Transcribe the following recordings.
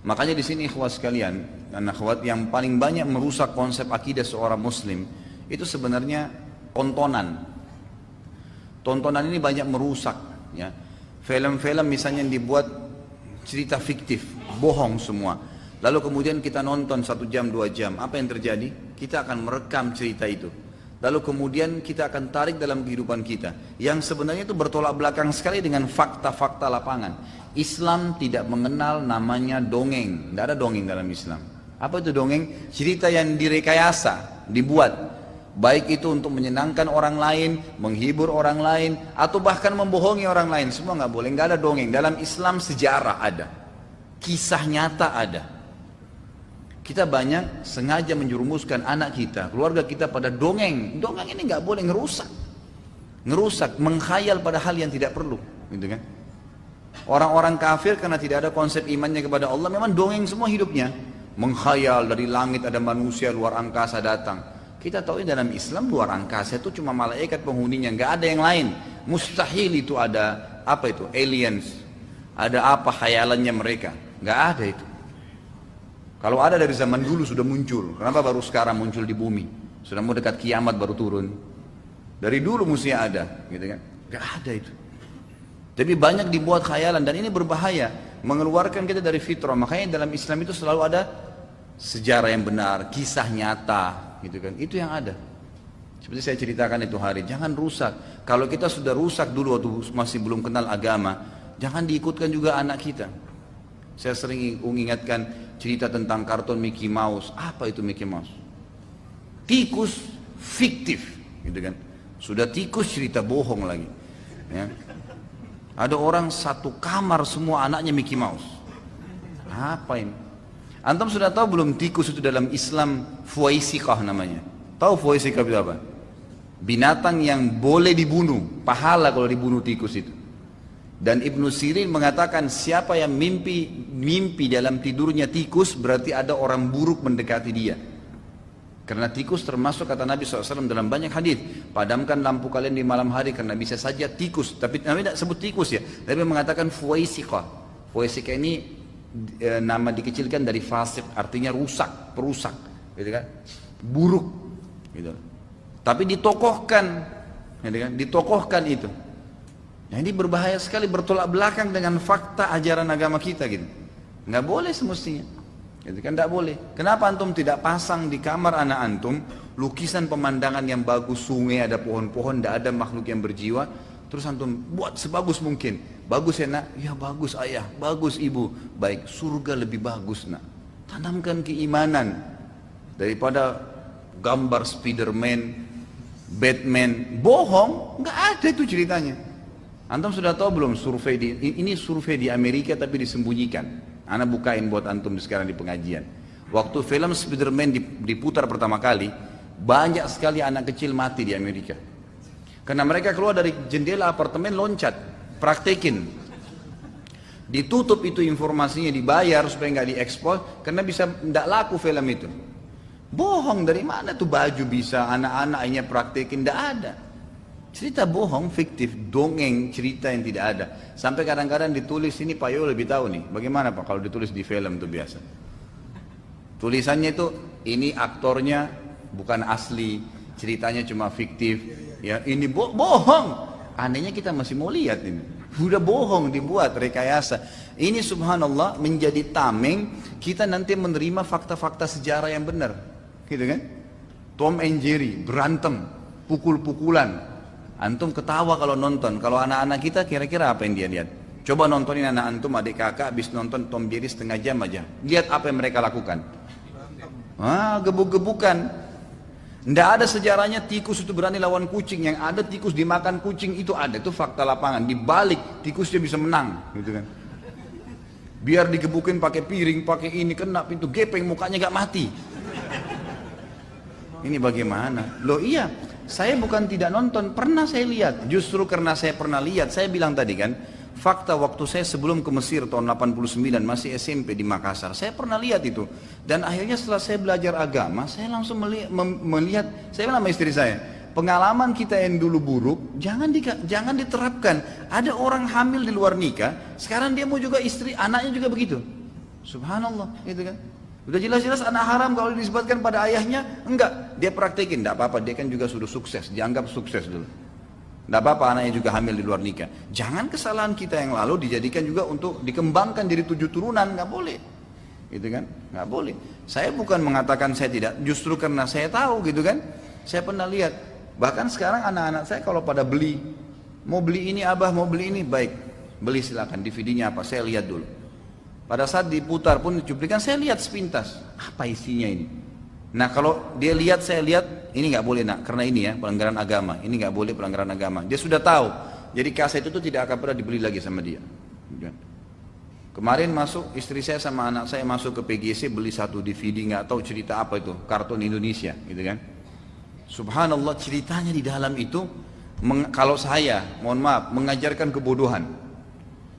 Makanya di sini ikhwah sekalian dan akhwat, yang paling banyak merusak konsep akidah seorang muslim itu sebenarnya tontonan. Tontonan ini banyak merusak, ya. Film-film misalnya yang dibuat cerita fiktif, bohong semua. Lalu kemudian kita nonton 1 jam, 2 jam, apa yang terjadi? Kita akan merekam cerita itu. Lalu kemudian kita akan tarik dalam kehidupan kita, yang sebenarnya itu bertolak belakang sekali dengan fakta-fakta lapangan. Islam tidak mengenal namanya dongeng, tidak ada dongeng dalam Islam. Apa itu dongeng? Cerita yang direkayasa, dibuat, baik itu untuk menyenangkan orang lain, menghibur orang lain, atau bahkan membohongi orang lain. Semua nggak boleh, nggak ada dongeng. Dalam Islam sejarah ada, kisah nyata ada. Kita banyak sengaja menjerumuskan anak kita, keluarga kita pada dongeng. Dongeng ini nggak boleh, ngerusak, menghayal pada hal yang tidak perlu, gitu kan? Orang-orang kafir karena tidak ada konsep imannya kepada Allah, memang dongeng semua hidupnya, menghayal dari langit ada manusia luar angkasa datang. Kita tahu dalam Islam luar angkasa itu cuma malaikat penghuninya, nggak ada yang lain. Mustahil itu ada apa itu aliens, ada apa khayalannya mereka, nggak ada itu. Kalau ada dari zaman dulu sudah muncul, kenapa baru sekarang muncul di bumi? Sudah mau dekat kiamat baru turun. Dari dulu mestinya ada, gitu kan? Gak ada itu. Tapi banyak dibuat khayalan dan ini berbahaya, mengeluarkan kita dari fitrah. Makanya dalam Islam itu selalu ada sejarah yang benar, kisah nyata, gitu kan? Itu yang ada. Seperti saya ceritakan itu hari, jangan rusak. Kalau kita sudah rusak dulu waktu masih belum kenal agama, jangan diikutkan juga anak kita. Saya sering mengingatkan cerita tentang kartun Mickey Mouse. Apa itu Mickey Mouse? Tikus fiktif, gitu kan? Sudah tikus cerita bohong lagi. Ya. Ada orang satu kamar semua anaknya Mickey Mouse. Apa ini? Antum sudah tahu belum tikus itu dalam Islam fuaisikah namanya? Tahu fuaisikah itu apa? Binatang yang boleh dibunuh, pahala kalau dibunuh tikus itu. Dan Ibnu Sirin mengatakan siapa yang mimpi dalam tidurnya tikus, berarti ada orang buruk mendekati dia. Karena tikus termasuk kata Nabi SAW dalam banyak hadis, padamkan lampu kalian di malam hari karena bisa saja tikus. Tapi Nabi tidak sebut tikus ya, tapi mengatakan fuaisikah. Fuaisikah ini nama dikecilkan dari fasik, artinya rusak, perusak, gitu kan? Buruk, gitu. Tapi ditokohkan, gitu kan? Ditokohkan itu. Nah ini berbahaya sekali, bertolak belakang dengan fakta ajaran agama kita gitu. Nggak boleh semestinya, gitu kan? Nggak boleh. Kenapa antum tidak pasang di kamar anak antum lukisan pemandangan yang bagus, sungai, ada pohon-pohon, nggak ada makhluk yang berjiwa, terus antum buat sebagus mungkin. Bagus ya nak? Ya bagus ayah, bagus ibu. Baik, surga lebih bagus nak. Tanamkan keimanan daripada gambar Spiderman, Batman, bohong, nggak ada itu ceritanya. Antum sudah tahu belum survei ini survei di Amerika tapi disembunyikan. Ana bukain buat antum sekarang di pengajian. Waktu film Spiderman diputar pertama kali, banyak sekali anak kecil mati di Amerika. Karena mereka keluar dari jendela apartemen loncat, praktekin. Ditutup itu informasinya, dibayar supaya nggak diekspos, karena bisa tidak laku film itu. Bohong, dari mana tuh baju bisa anak-anaknya praktekin, tidak ada. Cerita bohong, fiktif, dongeng, cerita yang tidak ada. Sampai kadang-kadang ditulis, ini Pak Yo lebih tahu nih, bagaimana Pak kalau ditulis di film itu biasa. Tulisannya itu, ini aktornya bukan asli, ceritanya cuma fiktif, ya ini bohong. Anehnya kita masih mau lihat ini. Udah bohong dibuat, rekayasa. Ini subhanallah menjadi tameng, kita nanti menerima fakta-fakta sejarah yang benar. Gitu kan? Tom and Jerry, berantem, pukul-pukulan. Antum ketawa kalau nonton. Kalau anak-anak kita kira-kira apa yang dia lihat? Coba nontonin anak antum, adik kakak habis nonton Tom Jerry setengah jam aja. Lihat apa yang mereka lakukan. Gebuk-gebukan. Tidak ada sejarahnya tikus itu berani lawan kucing. Yang ada tikus dimakan kucing, itu ada. Itu fakta lapangan. Dibalik tikusnya bisa menang, gitu kan? Biar digebukin pakai piring, pakai ini, kena pintu gepeng, mukanya gak mati. Ini bagaimana? Loh iya, saya bukan tidak nonton, pernah saya lihat. Justru karena saya pernah lihat, saya bilang tadi kan, fakta waktu saya sebelum ke Mesir tahun 89 masih SMP di Makassar, saya pernah lihat itu. Dan akhirnya setelah saya belajar agama, saya langsung melihat, saya bilang sama istri saya, pengalaman kita yang dulu buruk, jangan diterapkan. Ada orang hamil di luar nikah, sekarang dia mau juga istri, anaknya juga begitu. Subhanallah, gitu kan. Udah jelas-jelas anak haram kalau disebutkan pada ayahnya, enggak, dia praktekin, enggak apa-apa, dia kan juga sudah sukses, dianggap sukses dulu. Enggak apa-apa anaknya juga hamil di luar nikah. Jangan kesalahan kita yang lalu dijadikan juga untuk dikembangkan jadi 7 turunan, enggak boleh. Gitu kan? Enggak boleh. Saya bukan mengatakan saya tidak, justru karena saya tahu gitu kan. Saya pernah lihat, bahkan sekarang anak-anak saya kalau pada beli, mau beli ini abah, mau beli ini, baik, beli silakan, DVD-nya apa, saya lihat dulu. Pada saat diputar pun cuplikan, saya lihat sepintas, apa isinya ini. Nah kalau dia lihat, saya lihat, ini nggak boleh nak, karena ini ya pelanggaran agama, ini nggak boleh pelanggaran agama. Dia sudah tahu, jadi kaset itu tidak akan pernah dibeli lagi sama dia. Kemarin masuk istri saya sama anak saya masuk ke PGC beli satu DVD, nggak tahu cerita apa itu, kartun Indonesia, gitu kan. Subhanallah, ceritanya di dalam itu, kalau saya, mohon maaf, mengajarkan kebodohan.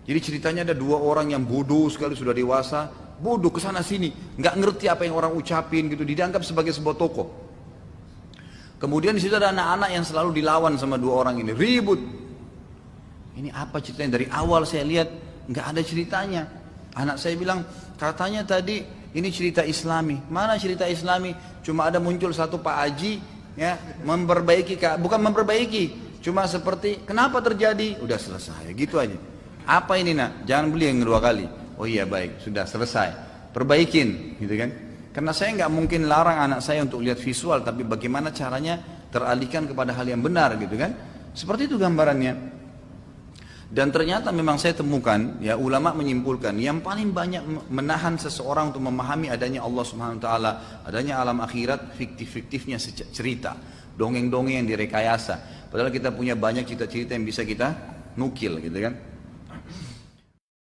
Jadi ceritanya ada 2 orang yang bodoh sekali, sudah dewasa, bodoh kesana sini, nggak ngerti apa yang orang ucapin gitu, dianggap sebagai sebuah tokoh. Kemudian di situ ada anak-anak yang selalu dilawan sama 2 orang ini, ribut. Ini apa ceritanya? Dari awal saya lihat nggak ada ceritanya. Anak saya bilang, katanya tadi ini cerita Islami. Mana cerita Islami? Cuma ada muncul satu Pak Haji, ya, bukan memperbaiki, cuma seperti kenapa terjadi? Udah selesai, gitu aja. Apa ini nak? Jangan beli yang 2 kali. Oh iya baik, sudah selesai. Perbaikin, gitu kan? Karena saya nggak mungkin larang anak saya untuk lihat visual, tapi bagaimana caranya teralihkan kepada hal yang benar, gitu kan? Seperti itu gambarannya. Dan ternyata memang saya temukan, ya ulama menyimpulkan, yang paling banyak menahan seseorang untuk memahami adanya Allah Subhanahu Wa Taala, adanya alam akhirat, fiktif-fiktifnya cerita, dongeng-dongeng yang direkayasa. Padahal kita punya banyak cerita-cerita yang bisa kita nukil, gitu kan?